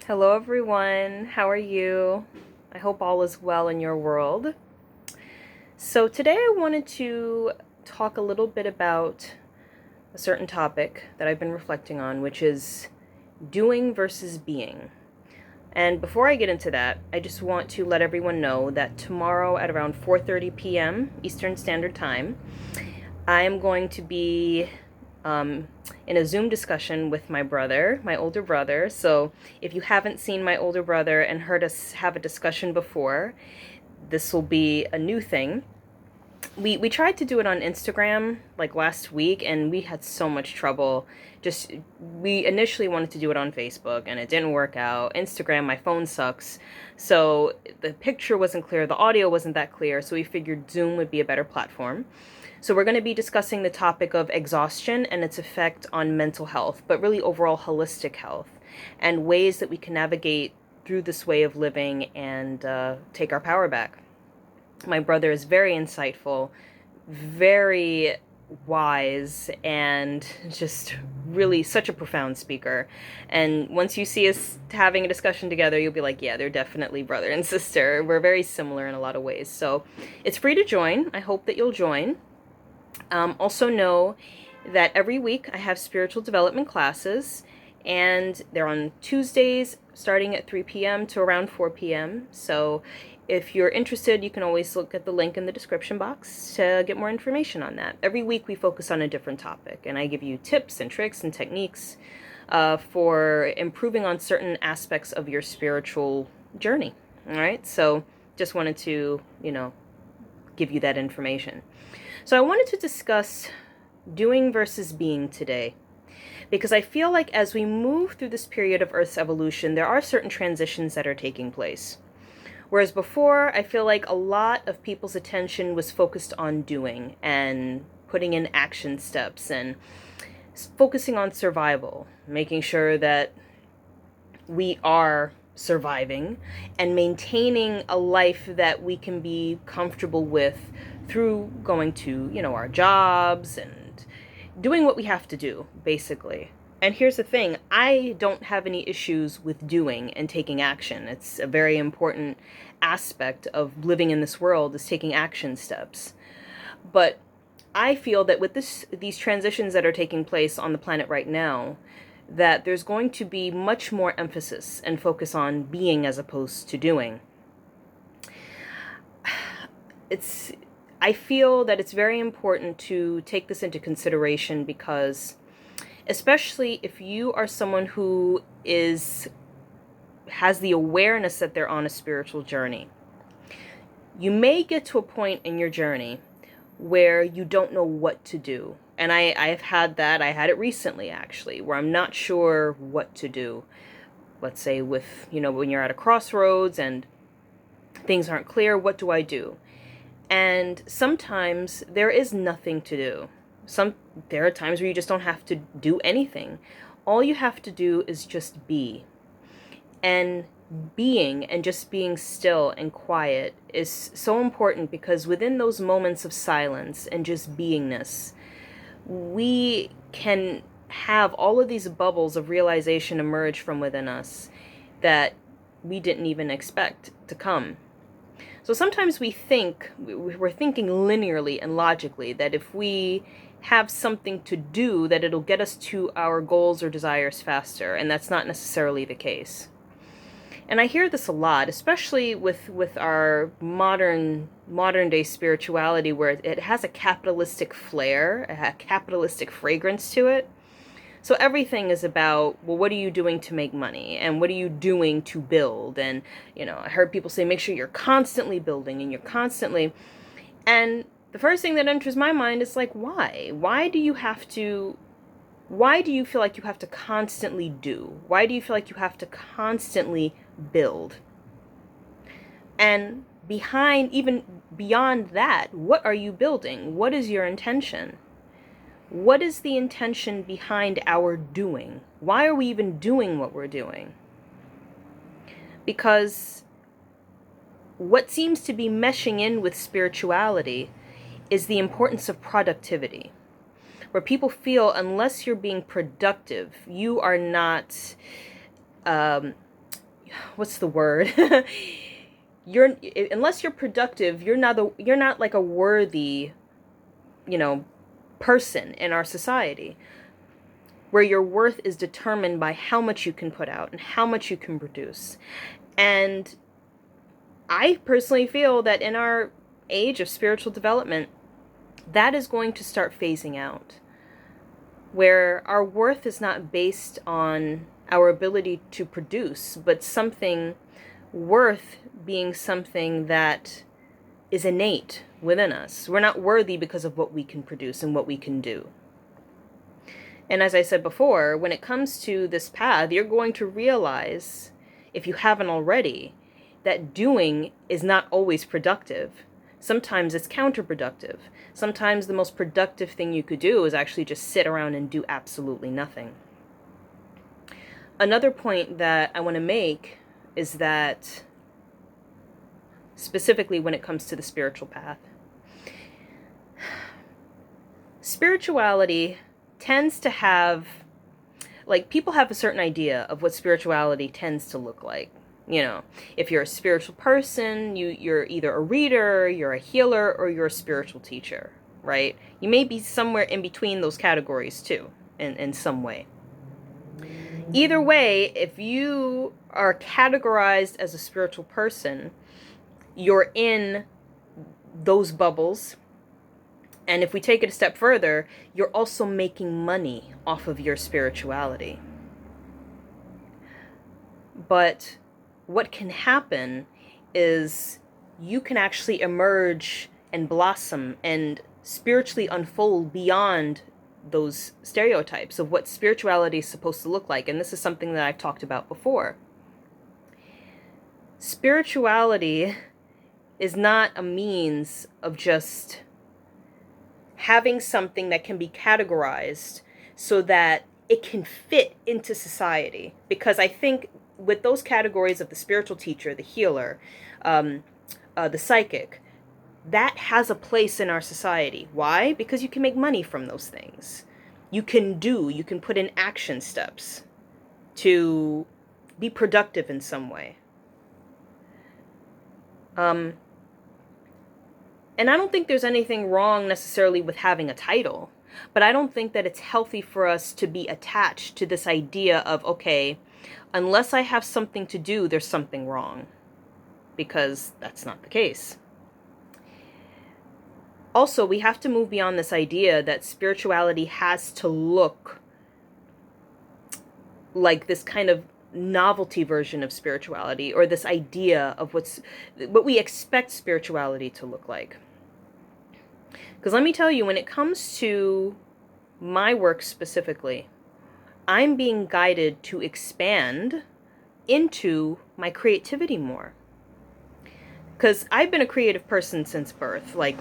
Hello, everyone. How are you? I hope all is well in your world. So, today I wanted to talk a little bit about a certain topic that I've been reflecting on, which is doing versus being. And before I get into that, I just want to let everyone know that tomorrow at around 4:30 p.m. Eastern Standard Time, I am going to be in a Zoom discussion with my brother, my older brother. So if you haven't seen my older brother and heard us have a discussion before, this will be a new thing. We tried to do it on Instagram like last week, and we had so much trouble. Just we initially wanted to do it on Facebook and it didn't work out. Instagram, my phone sucks. So the picture wasn't clear, the audio wasn't that clear, so we figured Zoom would be a better platform. So we're going to be discussing the topic of exhaustion and its effect on mental health, but really overall holistic health, and ways that we can navigate through this way of living and take our power back. My brother is very insightful, very wise, and just really such a profound speaker. And once you see us having a discussion together, you'll be like, yeah, they're definitely brother and sister. We're very similar in a lot of ways. So it's free to join. I hope that you'll join. Also know that every week I have spiritual development classes, and they're on Tuesdays starting at 3 p.m. to around 4 p.m. So if you're interested, you can always look at the link in the description box to get more information on that. Every week we focus on a different topic, and I give you tips and tricks and techniques for improving on certain aspects of your spiritual journey. All right, so just wanted to, give you that information. So I wanted to discuss doing versus being today, because I feel like as we move through this period of Earth's evolution, there are certain transitions that are taking place. Whereas before, I feel like a lot of people's attention was focused on doing and putting in action steps and focusing on survival, making sure that we are surviving and maintaining a life that we can be comfortable with through going to, our jobs and doing what we have to do, basically. And here's the thing, I don't have any issues with doing and taking action. It's a very important aspect of living in this world, is taking action steps. But I feel that with these transitions that are taking place on the planet right now, that there's going to be much more emphasis and focus on being as opposed to doing. I feel that it's very important to take this into consideration, because especially if you are someone who has the awareness that they're on a spiritual journey, you may get to a point in your journey where you don't know what to do. And I've had that. I had it recently, actually, where I'm not sure what to do. Let's say with, when you're at a crossroads and things aren't clear, what do I do? And sometimes there is nothing to do. There are times where you just don't have to do anything. All you have to do is just be. And being and just being still and quiet is so important, because within those moments of silence and just beingness, we can have all of these bubbles of realization emerge from within us that we didn't even expect to come. So sometimes we're thinking linearly and logically that if we have something to do, that it'll get us to our goals or desires faster, and that's not necessarily the case. And I hear this a lot, especially with our modern day spirituality, where it has a capitalistic flair, a capitalistic fragrance to it. So everything is about, well, what are you doing to make money? And what are you doing to build? And, I heard people say, make sure you're constantly building and you're constantly. And the first thing that enters my mind is like, why? Why do you feel like you have to constantly do? Why do you feel like you have to constantly build? And even beyond that, what are you building? What is your intention? What is the intention behind our doing? Why are we even doing what we're doing? Because what seems to be meshing in with spirituality is the importance of productivity, where people feel unless you're being productive, you are not what's the word? You're, unless you're productive, you're not like a worthy, person in our society, where your worth is determined by how much you can put out and how much you can produce. And I personally feel that in our age of spiritual development, that is going to start phasing out, where our worth is not based on our ability to produce, but worth being something that is innate within us. We're not worthy because of what we can produce and what we can do. And as I said before, when it comes to this path, you're going to realize, if you haven't already, that doing is not always productive. Sometimes it's counterproductive. Sometimes the most productive thing you could do is actually just sit around and do absolutely nothing. Another point that I want to make is that, specifically when it comes to the spiritual path, spirituality tends to have, like, people have a certain idea of what spirituality tends to look like. If you're a spiritual person, you're either a reader, you're a healer, or you're a spiritual teacher, right? You may be somewhere in between those categories too, in some way. Either way, if you are categorized as a spiritual person, you're in those bubbles. And if we take it a step further, you're also making money off of your spirituality. But what can happen is you can actually emerge and blossom and spiritually unfold beyond those stereotypes of what spirituality is supposed to look like. And this is something that I've talked about before. Spirituality is not a means of just having something that can be categorized so that it can fit into society. Because I think with those categories of the spiritual teacher, the healer, the psychic, that has a place in our society. Why? Because you can make money from those things. You can put in action steps to be productive in some way. And I don't think there's anything wrong necessarily with having a title, but I don't think that it's healthy for us to be attached to this idea of, okay, unless I have something to do, there's something wrong, because that's not the case. Also, we have to move beyond this idea that spirituality has to look like this kind of novelty version of spirituality, or this idea of what we expect spirituality to look like. Because let me tell you, when it comes to my work specifically, I'm being guided to expand into my creativity more. Because I've been a creative person since birth. Like,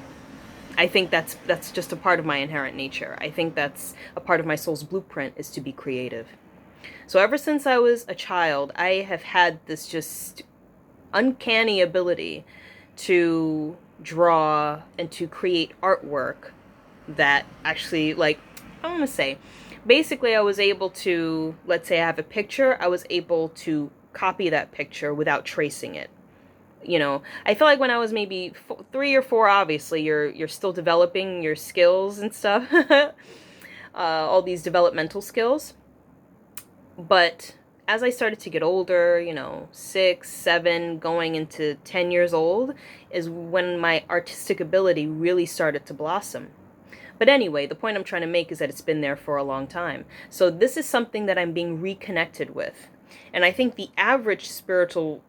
I think that's just a part of my inherent nature. I think that's a part of my soul's blueprint, is to be creative. So ever since I was a child, I have had this just uncanny ability to draw and to create artwork that actually, like, I want to say, basically I was able to, let's say I have a picture, I was able to copy that picture without tracing it. I feel like when I was maybe 3 or 4, obviously you're still developing your skills and stuff, all these developmental skills. But as I started to get older, 6, 7, going into 10 years old, is when my artistic ability really started to blossom. But anyway, the point I'm trying to make is that it's been there for a long time. So this is something that I'm being reconnected with. And I think the average spiritual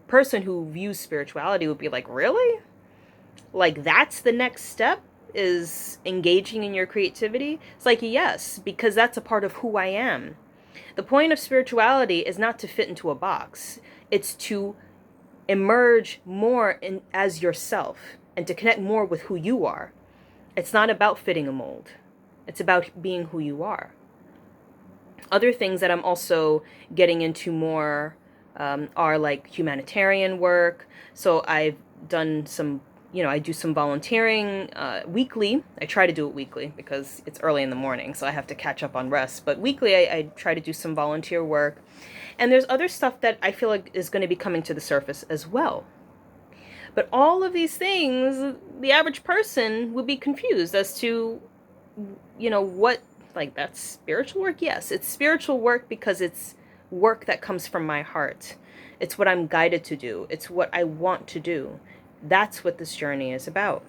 person who views spirituality would be like, really? Like, that's the next step, is engaging in your creativity? It's like, yes, because that's a part of who I am. The point of spirituality is not to fit into a box. It's to emerge more as yourself and to connect more with who you are. It's not about fitting a mold. It's about being who you are. Other things that I'm also getting into more are like humanitarian work. So I've done some I do some volunteering weekly. I try to do it weekly because it's early in the morning, so I have to catch up on rest. But weekly, I try to do some volunteer work. And there's other stuff that I feel like is going to be coming to the surface as well. But all of these things, the average person would be confused as to, what, like, that's spiritual work? Yes, it's spiritual work because it's work that comes from my heart. It's what I'm guided to do. It's what I want to do. That's what this journey is about.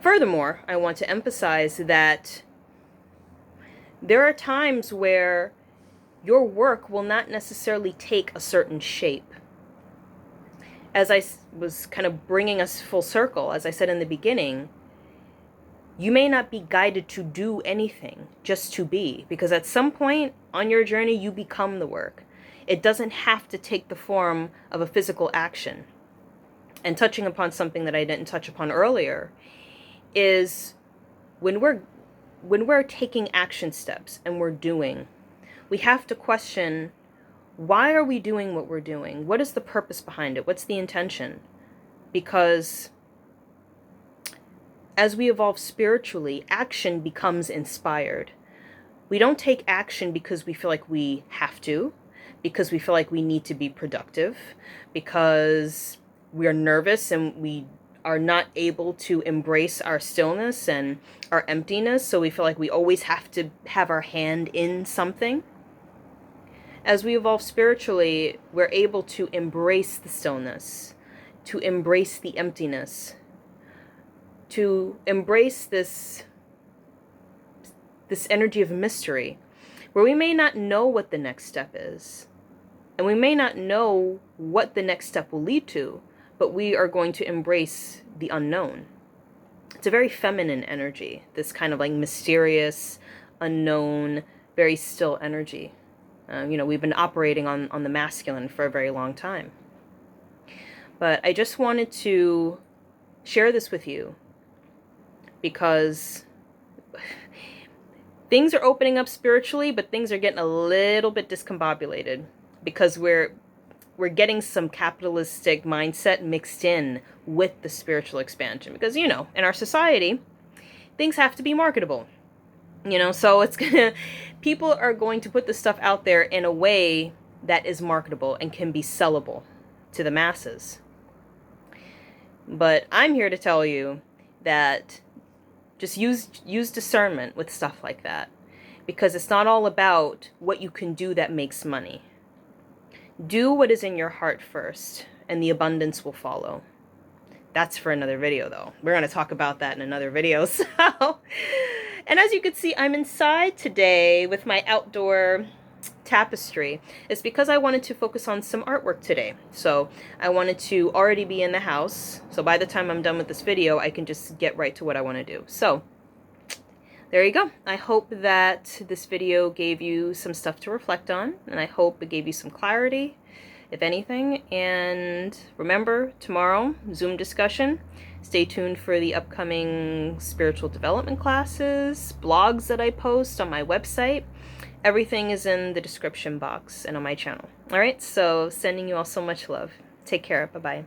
Furthermore, I want to emphasize that there are times where your work will not necessarily take a certain shape. As I was kind of bringing us full circle, as I said in the beginning, you may not be guided to do anything, just to be, because at some point on your journey, you become the work. It doesn't have to take the form of a physical action. And touching upon something that I didn't touch upon earlier is when we're taking action steps and we're doing, we have to question, why are we doing what we're doing? What is the purpose behind it? What's the intention? Because as we evolve spiritually, action becomes inspired. We don't take action because we feel like we have to, because we feel like we need to be productive, because we are nervous and we are not able to embrace our stillness and our emptiness, so we feel like we always have to have our hand in something. As we evolve spiritually, we're able to embrace the stillness, to embrace the emptiness, to embrace this energy of mystery, where we may not know what the next step is, and we may not know what the next step will lead to, but we are going to embrace the unknown. It's a very feminine energy, this kind of like mysterious, unknown, very still energy. We've been operating on the masculine for a very long time. But I just wanted to share this with you because things are opening up spiritually, but things are getting a little bit discombobulated because we're getting some capitalistic mindset mixed in with the spiritual expansion. Because, in our society, things have to be marketable. So it's people are going to put this stuff out there in a way that is marketable and can be sellable to the masses. But I'm here to tell you that just use discernment with stuff like that, because it's not all about what you can do that makes money. Do what is in your heart first, and the abundance will follow. That's for another video, though. We're going to talk about that in another video. And as you can see, I'm inside today with my outdoor tapestry. It's because I wanted to focus on some artwork today. So I wanted to already be in the house. So by the time I'm done with this video, I can just get right to what I want to do. So there you go. I hope that this video gave you some stuff to reflect on, and I hope it gave you some clarity, if anything. And remember, tomorrow, Zoom discussion. Stay tuned for the upcoming spiritual development classes, blogs that I post on my website. Everything is in the description box and on my channel. All right, so sending you all so much love. Take care. Bye-bye.